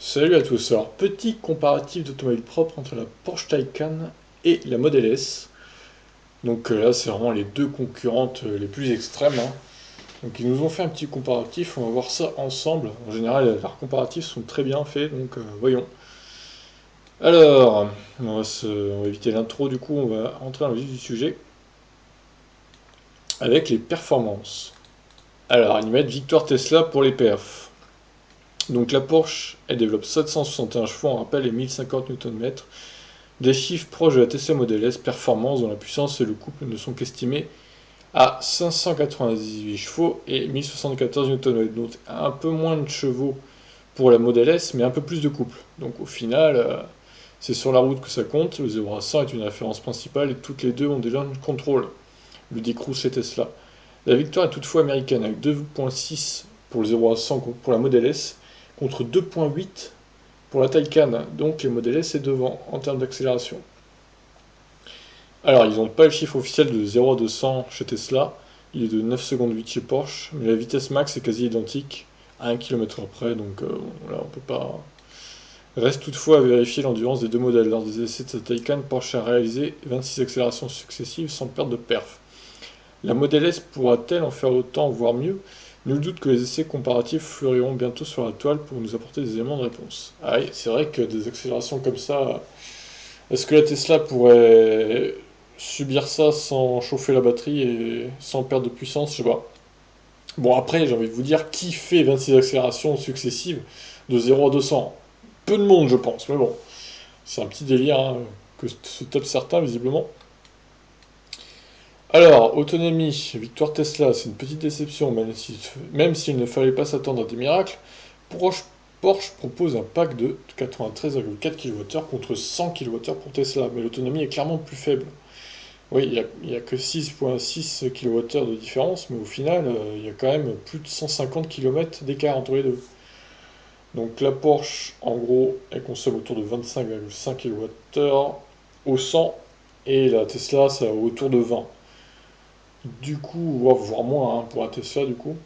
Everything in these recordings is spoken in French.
Salut à tous. Alors, petit comparatif d'automobile propre entre la Porsche Taycan et la Model S. Donc là, c'est vraiment les deux concurrentes les plus extrêmes, hein. Donc ils nous ont fait un petit comparatif, on va voir ça ensemble. En général, leurs comparatifs sont très bien faits, donc voyons. Alors, on va éviter l'intro, du coup, on va entrer dans le vif du sujet avec les performances. Alors, ils mettent victoire Tesla pour les perfs. Donc la Porsche, elle développe 761 chevaux, on rappelle, et 1050 Nm. Des chiffres proches de la Tesla Model S performance dont la puissance et le couple ne sont qu'estimés à 598 chevaux et 1074 Nm. Donc un peu moins de chevaux pour la Model S, mais un peu plus de couple. Donc au final, c'est sur la route que ça compte. Le 0 à 100 est une référence principale et toutes les deux ont déjà un contrôle. Le décroux chez Tesla. La victoire est toutefois américaine avec 2,6 pour le 0 à 100 pour la Model S contre 2,8 pour la Taycan. Donc les Model S est devant en termes d'accélération. Alors, ils n'ont pas le chiffre officiel de 0 à 200 chez Tesla, il est de 9 secondes 8 chez Porsche, mais la vitesse max est quasi identique à 1 km/h près, donc bon, là on peut pas. Reste toutefois à vérifier l'endurance des deux modèles. Lors des essais de sa Taycan, Porsche a réalisé 26 accélérations successives sans perte de perf. La Model S pourra-t-elle en faire autant, voire mieux? Nul doute que les essais comparatifs fleuriront bientôt sur la toile pour nous apporter des éléments de réponse. Ah oui, c'est vrai que des accélérations comme ça, est-ce que la Tesla pourrait subir ça sans chauffer la batterie et sans perdre de puissance? Je sais pas. Bon, après, j'ai envie de vous dire, qui fait 26 accélérations successives de 0 à 200? Peu de monde, je pense, mais bon, c'est un petit délire hein, que se tapent certains, visiblement. Alors, autonomie, victoire Tesla, c'est une petite déception, même s'il ne fallait pas s'attendre à des miracles. Porsche propose un pack de 93,4 kWh contre 100 kWh pour Tesla, mais l'autonomie est clairement plus faible. Oui, il y a que 6,6 kWh de différence, mais au final, il y a quand même plus de 150 km d'écart entre les deux. Donc la Porsche, en gros, elle consomme autour de 25,5 kWh au 100, et la Tesla, c'est autour de 20. Du coup, voire moins hein, pour la Tesla, du coup.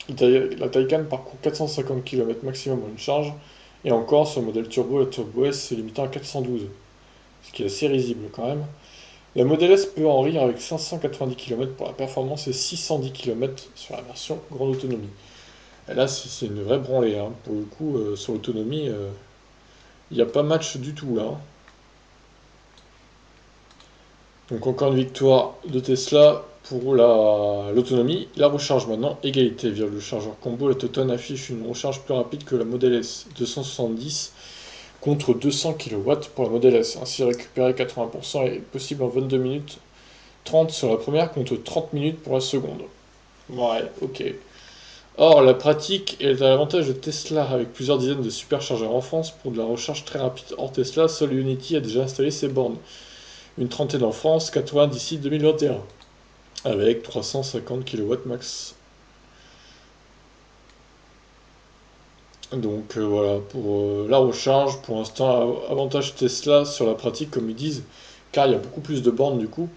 La Taycan parcourt 450 km maximum en une charge, et encore, sur le modèle Turbo, la Turbo S, c'est limité à 412, ce qui est assez risible quand même. La Model S peut en rire avec 590 km pour la performance et 610 km sur la version grande autonomie. Et là, c'est une vraie branlée, hein. Pour le coup, sur l'autonomie, il n'y a pas match du tout là, hein. Donc encore une victoire de Tesla pour l'autonomie. La recharge maintenant, égalité via le chargeur combo. La Toton affiche une recharge plus rapide que la Model S, 270 contre 200 kW pour la Model S. Ainsi récupérer 80% est possible en 22 minutes 30 sur la première contre 30 minutes pour la seconde. Ouais, ok. Or, la pratique est à l'avantage de Tesla avec plusieurs dizaines de superchargeurs en France pour de la recharge très rapide. Hors Tesla, seul Unity a déjà installé ses bornes. Une trentaine en France, 80 d'ici 2021, avec 350 kW max. Donc voilà, pour la recharge, pour l'instant, avantage Tesla sur la pratique, comme ils disent, car il y a beaucoup plus de bornes du coup.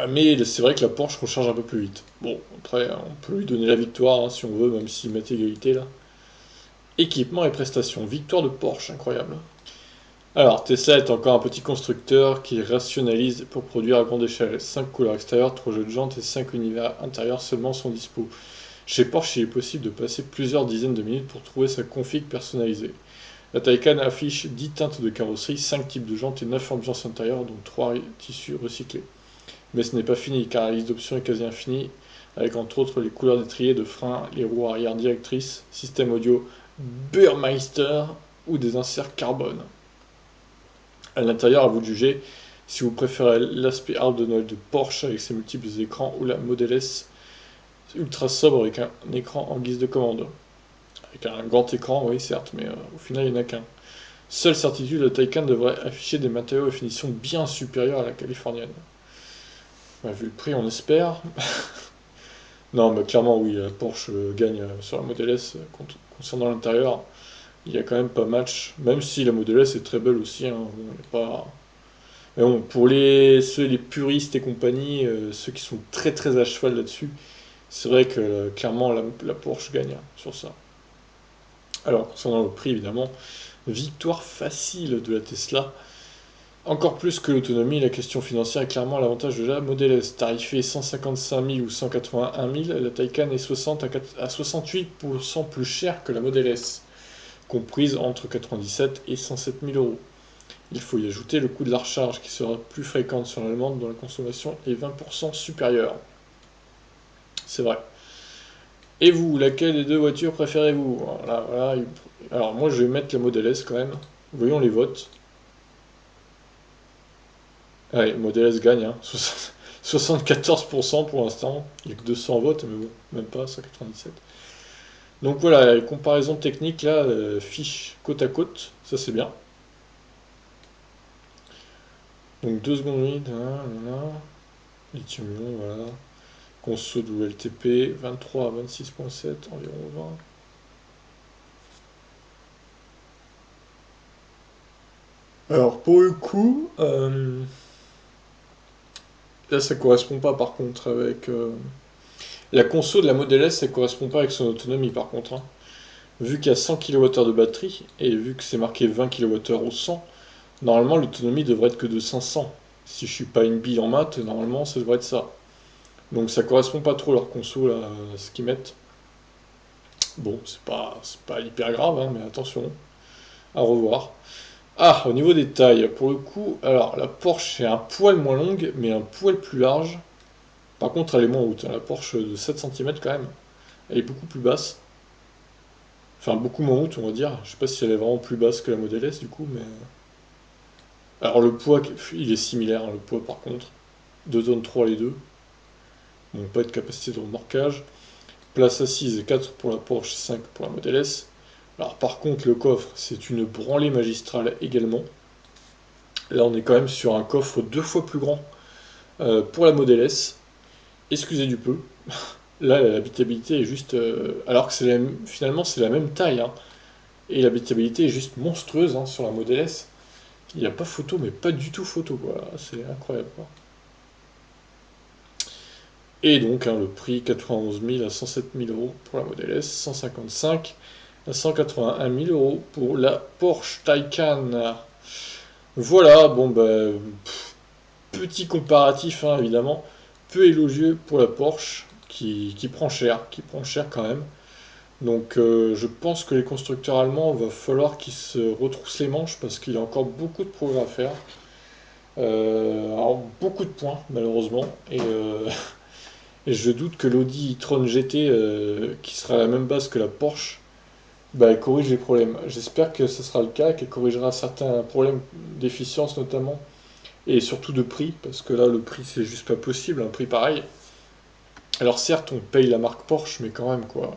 Mais c'est vrai que la Porsche recharge un peu plus vite. Bon, après, on peut lui donner la victoire hein, si on veut, même s'ils mettent égalité là. Équipement et prestations. Victoire de Porsche, incroyable. Alors, Tesla est encore un petit constructeur qui rationalise pour produire à grande échelle. 5 couleurs extérieures, 3 jeux de jantes et 5 univers intérieurs seulement sont dispo. Chez Porsche, il est possible de passer plusieurs dizaines de minutes pour trouver sa config personnalisée. La Taycan affiche 10 teintes de carrosserie, 5 types de jantes et 9 ambiances intérieures, dont 3 tissus recyclés. Mais ce n'est pas fini, car la liste d'options est quasi infinie, avec entre autres les couleurs d'étrier, de frein, les roues arrière directrices, système audio Burmeister ou des inserts carbone. À l'intérieur, à vous de juger si vous préférez l'aspect Art de Noël de Porsche avec ses multiples écrans ou la Model S ultra sobre avec un écran en guise de commande. Avec un grand écran, oui certes, mais au final il n'y en a qu'un. Seule certitude, la Taycan devrait afficher des matériaux et finitions bien supérieurs à la californienne. Bah, vu le prix, on espère. Non, mais clairement, oui, la Porsche gagne sur la Model S. Concernant l'intérieur, il y a quand même pas match. Même si la Model S est très belle aussi, hein, bon, il y a pas. Mais bon, pour les puristes et compagnie, ceux qui sont très très à cheval là-dessus, c'est vrai que clairement la Porsche gagne hein, sur ça. Alors, concernant le prix, évidemment, victoire facile de la Tesla. Encore plus que l'autonomie, la question financière est clairement à l'avantage de la Model S. Tarifée 155 000 ou 181 000, la Taycan est 60 à 68% plus chère que la Model S, comprise entre 97 et 107 000 euros. Il faut y ajouter le coût de la recharge qui sera plus fréquente sur l'allemande dont la consommation est 20% supérieure. C'est vrai. Et vous, laquelle des deux voitures préférez-vous? Voilà. Alors moi je vais mettre la Model S quand même. Voyons les votes. Ouais, Model S gagne, hein. 74% pour l'instant. Il n'y a que 200 votes, mais bon, même pas, 197. Donc voilà, les comparaisons techniques là, fiches côte à côte, ça c'est bien. Donc 2 secondes 8, voilà. Lithium-ion, voilà. Conso WLTP, 23 à 26,7, environ 20. Alors pour le coup, là ça correspond pas par contre avec... La conso de la Model S, ça correspond pas avec son autonomie par contre, hein. Vu qu'il y a 100 kWh de batterie, et vu que c'est marqué 20 kWh au 100, normalement l'autonomie devrait être que de 500. Si je suis pas une bille en maths, normalement ça devrait être ça. Donc ça correspond pas trop leur conso là, ce qu'ils mettent. Bon, c'est pas hyper grave, hein, mais attention, à revoir. Ah, au niveau des tailles, pour le coup, alors la Porsche est un poil moins longue, mais un poil plus large. Par contre, elle est moins haute, hein, la Porsche de 7 cm quand même. Elle est beaucoup plus basse. Enfin, beaucoup moins haute, on va dire. Je sais pas si elle est vraiment plus basse que la Model S du coup, mais. Alors le poids, il est similaire, hein, le poids par contre. 2 tonnes 3 les deux. Bon, pas de capacité de remorquage. Place assise 4 pour la Porsche, 5 pour la Model S. Alors par contre, le coffre, c'est une branlée magistrale également. Là, on est quand même sur un coffre 2 fois plus grand pour la Model S. Excusez du peu. Là, l'habitabilité est juste... alors que finalement, c'est la même taille, hein. Et l'habitabilité est juste monstrueuse, hein, sur la Model S. Il n'y a pas photo, mais pas du tout photo, quoi. C'est incroyable, quoi. Et donc, hein, le prix 91 000 à 107 000 euros pour la Model S, 155 à 181 000 euros pour la Porsche Taycan. Voilà, bon, bah, petit comparatif, hein, évidemment, peu élogieux pour la Porsche, qui prend cher quand même. Donc je pense que les constructeurs allemands, va falloir qu'ils se retroussent les manches parce qu'il y a encore beaucoup de progrès à faire. Alors beaucoup de points malheureusement. Et je doute que l'Audi e-tron GT, qui sera à la même base que la Porsche, bah, elle corrige les problèmes. J'espère que ce sera le cas, qu'elle corrigera certains problèmes d'efficience notamment, et surtout de prix, parce que là le prix c'est juste pas possible, un prix pareil. Alors certes on paye la marque Porsche, mais quand même quoi.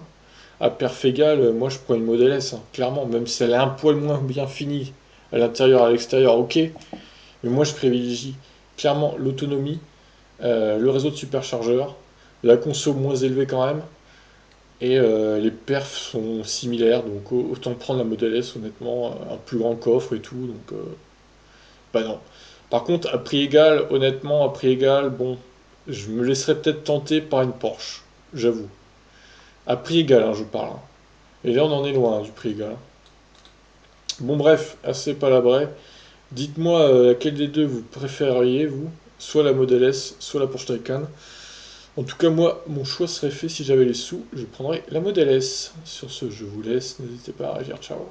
À perf égal, moi je prends une Model S, hein, clairement, même si elle est un poil moins bien finie à l'intérieur, à l'extérieur, ok. Mais moi je privilégie clairement l'autonomie, le réseau de superchargeurs, la conso moins élevée quand même, et les perfs sont similaires, donc autant prendre la Model S honnêtement, un plus grand coffre et tout, donc bah non. Par contre, à prix égal, honnêtement, à prix égal, bon, je me laisserais peut-être tenter par une Porsche, j'avoue. À prix égal, hein, je parle, hein. Et là, on en est loin, hein, du prix égal, hein. Bon, bref, assez palabré. Dites-moi laquelle des deux vous préfériez, vous, soit la Model S, soit la Porsche Taycan. En tout cas, moi, mon choix serait fait si j'avais les sous. Je prendrais la Model S. Sur ce, je vous laisse. N'hésitez pas à réagir. Ciao.